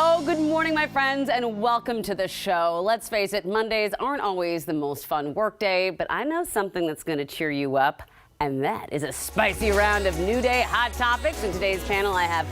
Oh, good morning, my friends, and welcome to the show. Let's face it, Mondays aren't always the most fun work day, but I know something that's going to cheer you up, and that is a spicy round of New Day hot topics. In today's panel, I have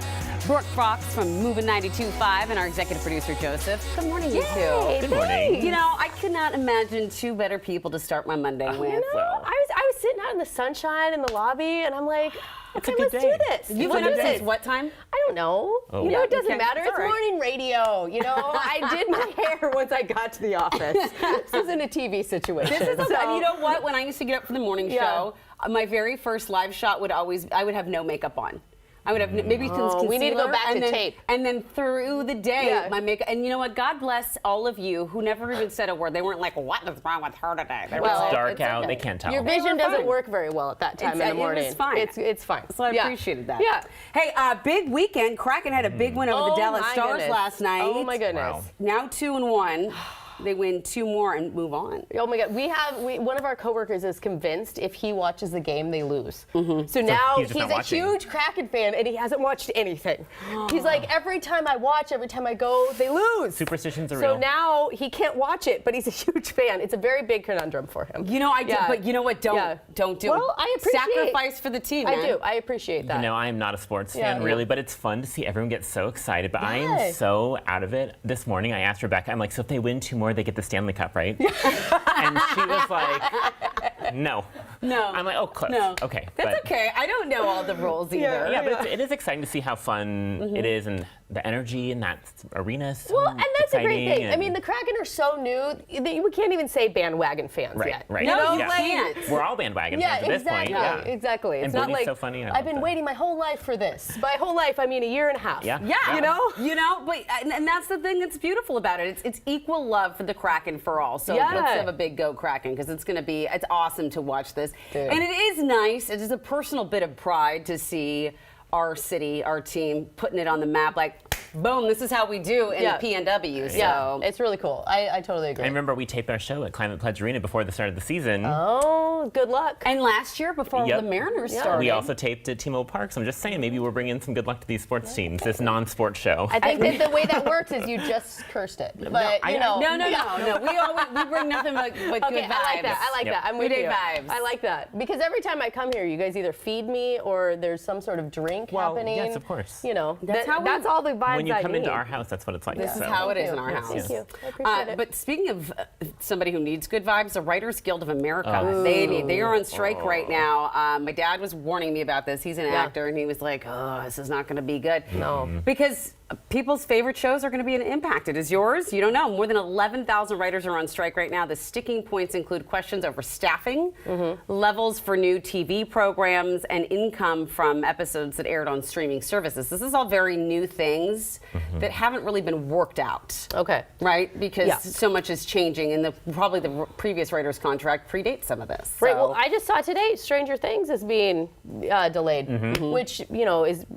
Brooke Fox from MOViN 92.5 and our executive producer, Joseph. Good morning, you two. Good morning. You know, I could not imagine two better people to start my Monday with. You know, I was sitting out in the sunshine in the lobby, and I'm like, okay, a good let's day. do this. You've been up since what time? I don't know. Oh. You know, it doesn't Okay, matter. it's It's all right. morning radio. You know, I did my hair once I got to the office. This isn't a TV situation. This is so- and you know what? When I used to get up for the morning show, my very first live shot would always, I would have no makeup on. I would have maybe concealer. we need to go back and to then, tape. And then through the day, Yeah. my makeup. And you know what? God bless all of you who never even said a word. They weren't like, "What is wrong with her today?" They were Well, like, It's dark "It's out. okay." They can't tell. Your vision were doesn't fine. work very well at that time in the morning. It was fine. It's fine. So I Yeah. appreciated that. Yeah. Hey, big weekend. Kraken had a big win over the Dallas my Stars goodness. last night. Oh my goodness. Wow. Now 2-1. They win 2 more and move on. Oh my God, one of our coworkers is convinced if he watches the game, they lose. So now he's just he's not a watching. huge Kraken fan and he hasn't watched anything. He's like, every time I watch, every time I go, they lose. Superstitions are So real. now he can't watch it, but he's a huge fan. It's a very big conundrum for him. You know, I do, Yeah. but you know what? Don't Yeah. do Well, it. I appreciate- Sacrifice for the team, man. I do. I appreciate that. You know, I am not a sports Yeah. fan, really, but it's fun to see everyone get so excited. But I am Yes. so out of it. This morning, I asked Rebecca, I'm like, so if they win 2 more, they get the Stanley Cup, right? And she was like, no. No. I'm like, oh, close. No. Okay. That's but, okay. I don't know all the rules either. Yeah, but it is exciting to see how fun it is and the energy in that arena is so Well, and that's a great exciting thing. I and- mean, the Kraken are so new that we can't even say bandwagon fans Right, yet. right. You know, you Yeah. can't. We're all bandwagon Yeah, fans at this exactly. point. Yeah, Exactly. It's And not Booty's like so funny. I I've love been that. waiting my whole life for this. By whole life, I mean a year and a half. Yeah. Yeah, You know? but and that's the thing that's beautiful about it. It's equal love for the Kraken for all. So Yeah. let's have a big go Kraken because it's awesome to watch this. Dude. And it is nice. It is a personal bit of pride to see our city, our team putting it on the map. Like, boom, this is how we do in Yeah. the PNW. So. Yeah, it's really cool. I totally agree. I remember we taped our show at Climate Pledge Arena before the start of the season. Oh, good luck. And last year, before Yep. the Mariners Yeah. started, We also taped at T-Mobile Park, so I'm just saying maybe we're bringing some good luck to these sports teams, this non-sport show. I think that the way that works is you just cursed it. But, I- you know. No. Yeah. We bring nothing but good Okay, vibes. I like that. I like Yep. that. I'm with Good you. vibes. I like that. Because every time I come here, you guys either feed me or there's some sort of drink happening. yes, of course. You know, That's how we- that's all the vibes When you I come need. into our house, that's what it's like. This is so. how it is Thank in our you. house. Thank you. I appreciate it. But speaking of somebody who needs good vibes, the Writers Guild of America, Oh. they are on strike right now. My dad was warning me about this. He's an actor, and he was like, "Oh, this is not going to be good." No. Because people's favorite shows are going to be impacted. Is yours? You don't know. More than 11,000 writers are on strike right now. The sticking points include questions over staffing, levels for new TV programs, and income from episodes that aired on streaming services. This is all very new things that haven't really been worked out. Okay. Right? Because Yeah. so much is changing, and probably the previous writer's contract predates some of this. Right. So- Well, I just saw today Stranger Things is being delayed, which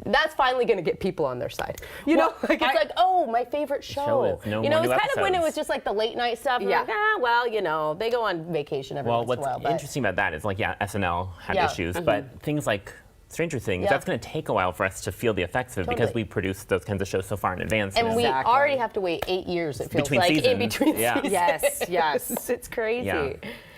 that's finally going to get people on their side. You know, like it's like, oh, my favorite show. show is no you know, more it's new kind of when it episodes. was just like the late night stuff. Yeah. Like, well, they go on vacation every Well, once in a what's while. But interesting about that is like, SNL had Yeah. issues, but things like Stranger Things, Yeah. that's going to take a while for us to feel the effects of it because Totally. we produce those kinds of shows so far in advance. And we Exactly. already have to wait 8 years, it feels Between like, in seasons. between Yeah. seasons. Yes. It's crazy. Yeah.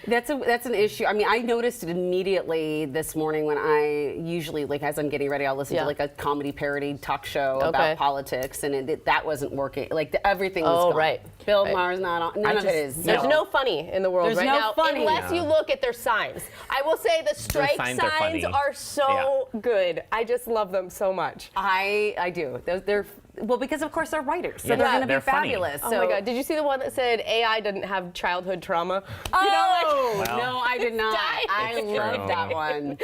That's an issue. I mean, I noticed it immediately this morning when I usually, like, as I'm getting ready, I'll listen Yeah. to like a comedy parody talk show Okay. about politics, and that wasn't working. Like everything was Oh, gone. right. Bill Right. Maher's not on. None of it is. There's no funny in the world There's right no now, funny. unless you look at their signs. I will say the strike signs are funny. are so good. I just love them so much. I do. They're well, because of course they're writers, so Yeah. they're going to be They're funny. fabulous. Oh so, my God! Did you see the one that said AI didn't have childhood trauma? Oh Well, no, I did not. dying. I It's love true. that one.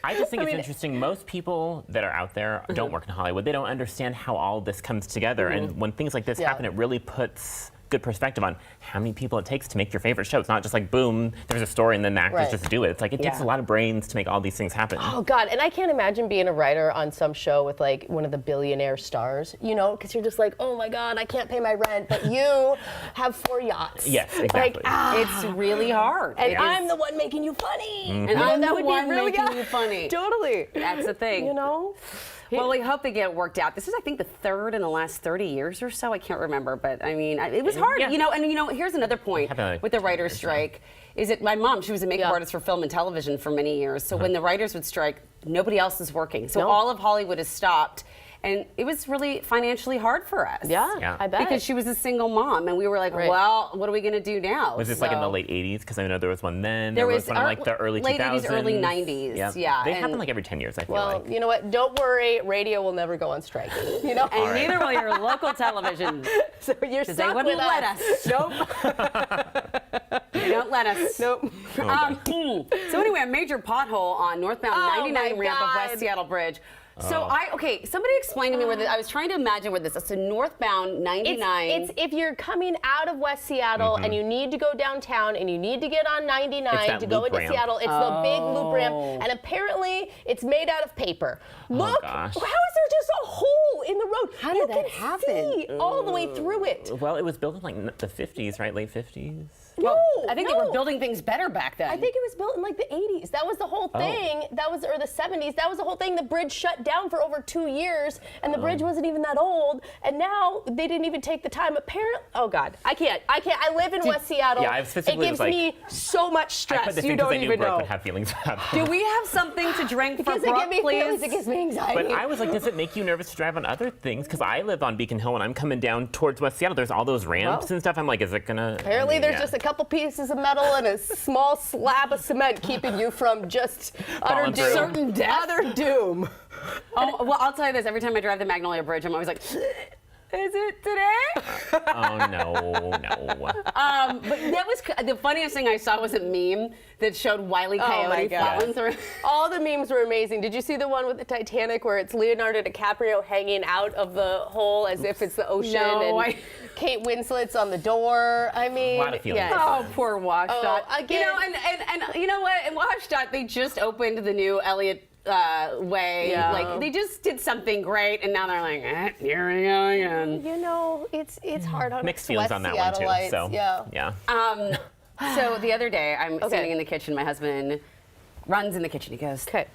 I just think I it's mean- interesting. Most people that are out there don't work in Hollywood. They don't understand how all this comes together. And when things like this Yeah. happen, it really puts good perspective on how many people it takes to make your favorite show. It's not just like, boom, there's a story and then the actors Right. just do it. It's like, it takes Yeah. a lot of brains to make all these things happen. Oh God! And I can't imagine being a writer on some show with like one of the billionaire stars. You know, because you're just like, oh my God, I can't pay my rent, but you have 4 yachts. Yes, Like, exactly. It's really hard. and It is. I'm the one making you funny. And You know, I'm that the would one be really making good. you funny. Totally. That's the thing. You know. Well, we hope they get it worked out. This is, I think, the third in the last 30 years or so. I can't remember, but I mean, it was hard, Yeah. And here's another point with the writers' strike. Is that my mom, she was a makeup artist for film and television for many years. So when the writers would strike, nobody else is working. So all of Hollywood has stopped. And it was really financially hard for us. Yeah, I bet. Because she was a single mom, and we were like, well, what are we going to do now? Was this like in the late 80s? Because I know there was one then. There was one in like the early late 2000s. 80s, early 90s. Yeah. They happen like every 10 years, I feel like. Well, you know what? Don't worry. Radio will never go on strike. You know? And neither will your local television. So you're stuck They wouldn't with let us. us. Nope. They don't let us. Nope. So anyway, a major pothole on Northbound 99 ramp of West Seattle Bridge. So somebody explained to me where I was trying to imagine where this is. So Northbound 99. It's if you're coming out of West Seattle and you need to go downtown and you need to get on 99 to go into Seattle. It's the big loop ramp, and apparently it's made out of paper. Look, how is there just a hole in the road? How did that happen? See all the way through it. Well, it was built in like the 50s, right? Late 50s? No, I think they were building things better back then. I think it was built in like the 80s. That was the whole thing. Or the 70s. That was the whole thing. The bridge shut down for over 2 years, and the bridge wasn't even that old. And now they didn't even take the time. Apparently, oh God, I can't. I live in West Seattle. Yeah, I specifically it gives me so much stress. I put this You in because don't I knew even Brooke know. would have feelings about that. Do we have something to drink for Because Brooke, please? It gives me anxiety. But I was like, does it make you nervous to drive on other things? Because I live on Beacon Hill and I'm coming down towards West Seattle. There's all those ramps and stuff. I'm like, is it gonna? Apparently, there's just a couple pieces of metal and a small slab of cement keeping you from just utter Falling doom. through. Certain death. Utter doom. Oh, well, I'll tell you this. Every time I drive the Magnolia Bridge, I'm always like, is it today? Oh, no. But that was the funniest thing I saw was a meme that showed Wile E. Coyote falling through. All the memes were amazing. Did you see the one with the Titanic where it's Leonardo DiCaprio hanging out of the hole as if it's the ocean and Kate Winslet's on the door? I mean, A lot of feelings. Oh, poor Washdot. again. And you know what? In Washdot, they just opened the new Elliott way. Yeah. Like they just did something great, and now they're like, here we go again. You know, it's hard on Mixed feelings West on that one, too. Seattleites. So, yeah. So the other day, I'm sitting in the kitchen. My husband runs in the kitchen. He goes, Okay.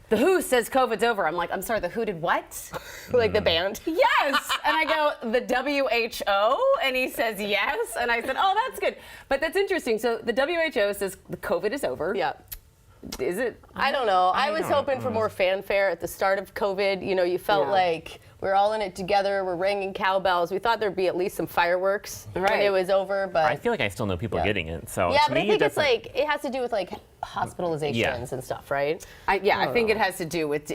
The WHO says COVID's over. I'm like, I'm sorry, the WHO did what? Like the band? Yes. And I go, the WHO? And he says yes. And I said, oh, that's good. But that's interesting. So the WHO says the COVID is over. Yeah. Is it? I don't know. I was hoping for more fanfare at the start of COVID. You know, you felt like we're all in it together. We're ringing cowbells. We thought there'd be at least some fireworks when it was over. But I feel like I still know people getting it. So yeah, to but I me, think it's doesn't- like it has to do with like hospitalizations and stuff, right? I think it has to do with,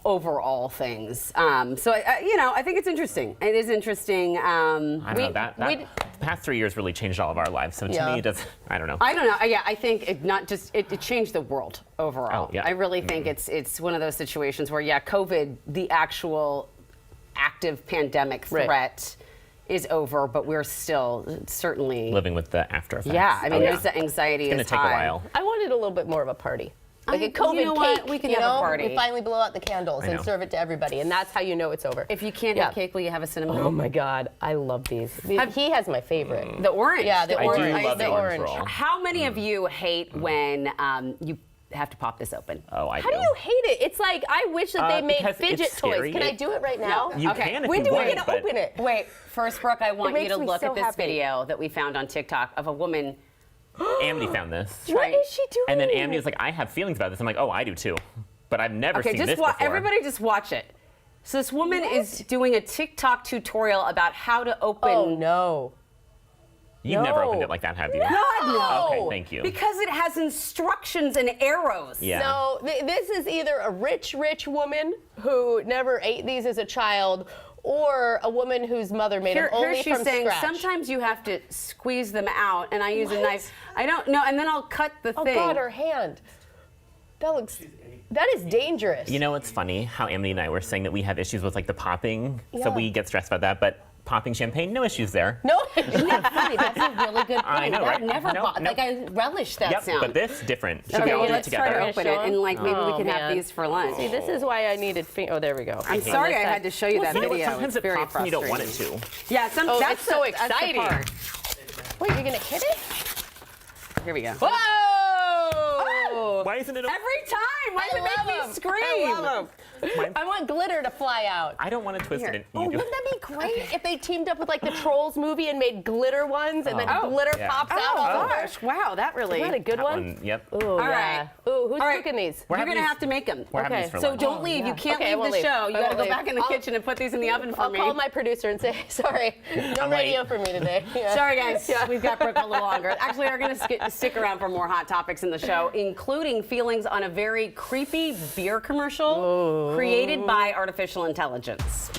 overall things. So I think it's interesting. It is interesting. I don't know. That the past 3 years really changed all of our lives. So to me, it does. I don't know. I don't know. Yeah, I think it changed the world overall. Oh, yeah. I really think it's one of those situations where COVID, the actual active pandemic threat, is over, but we're still certainly Living with the after effects. Yeah, I mean, there's the anxiety. It's going to take a while. I wanted a little bit more of a party. Like a You COVID know what? cake. We can you have a know? party. We finally blow out the candles and know. serve it to everybody, and that's how you know it's over. If you can't have cake, will you have a cinnamon Oh roll? my God, I love these. He has my favorite. The orange. Yeah, the I orange. do love the orange roll. How many of you hate when you have to pop this open? Oh, I How do you hate it? It's like I wish that they made because fidget it's scary. toys. Can I do it right now? You Okay. can if When you do we want, get to but open it? Wait, first, Brooke, I want you makes to me look so at this happy. video that we found on TikTok of a woman. Amity found this. What is she doing? And then Amity was like, I have feelings about this. I'm like, oh, I do too. But I've never Okay, seen just this before. everybody just watch it. So this woman is doing a TikTok tutorial about how to open. Oh no. You've never No. opened it like that, have you? God, no. Okay, thank you. Because it has instructions and arrows. Yeah. So this is either a rich woman who never ate these as a child, or a woman whose mother made them only Here she's from saying scratch. sometimes you have to squeeze them out, and I use a knife. I don't know, and then I'll cut the Oh thing. God, her hand. That is dangerous. You know, it's funny how Amity and I were saying that we have issues with like the popping, so Yeah. we get stressed about that. But popping champagne, no issues there. No. Isn't that funny? That's a really good point. I know, that right? never No, no. like I relish that Yep, sound. but this different. Should we Okay, all do it let's try together? to open it, and like maybe we can have man. these for lunch. See, this is why I needed. Oh, there we go. I'm sorry I had to show you that You know what? video. Sometimes It's it very pops and you don't want it frustrating. to. Yeah, Oh, that's it's so that's the exciting. part. Wait, you're gonna hit it? Here we go. Whoa! Why isn't it? Every time Why does it make me scream? I love them. I want glitter to fly out. I don't want to twist it in. Oh, wouldn't that be great if they teamed up with like the Trolls movie and made glitter ones and then glitter pops out all over? Gosh, wow, that really. Isn't that a good one? Yep. Ooh, All yeah. right. Ooh, who's All right. cooking these? You're going to have to make them. We're having Okay. these for So lunch. don't leave. You can't Okay, I leave won't the leave. show. You I got to won't go back in the leave. kitchen and put these in the oven for I'll me. call my producer and say, sorry, no I'm radio late. for me today. Yeah. Sorry, guys. We've got Brooke a little longer. Actually, we're going to stick around for more hot topics in the show, including feelings on a very creepy beer commercial created by artificial intelligence.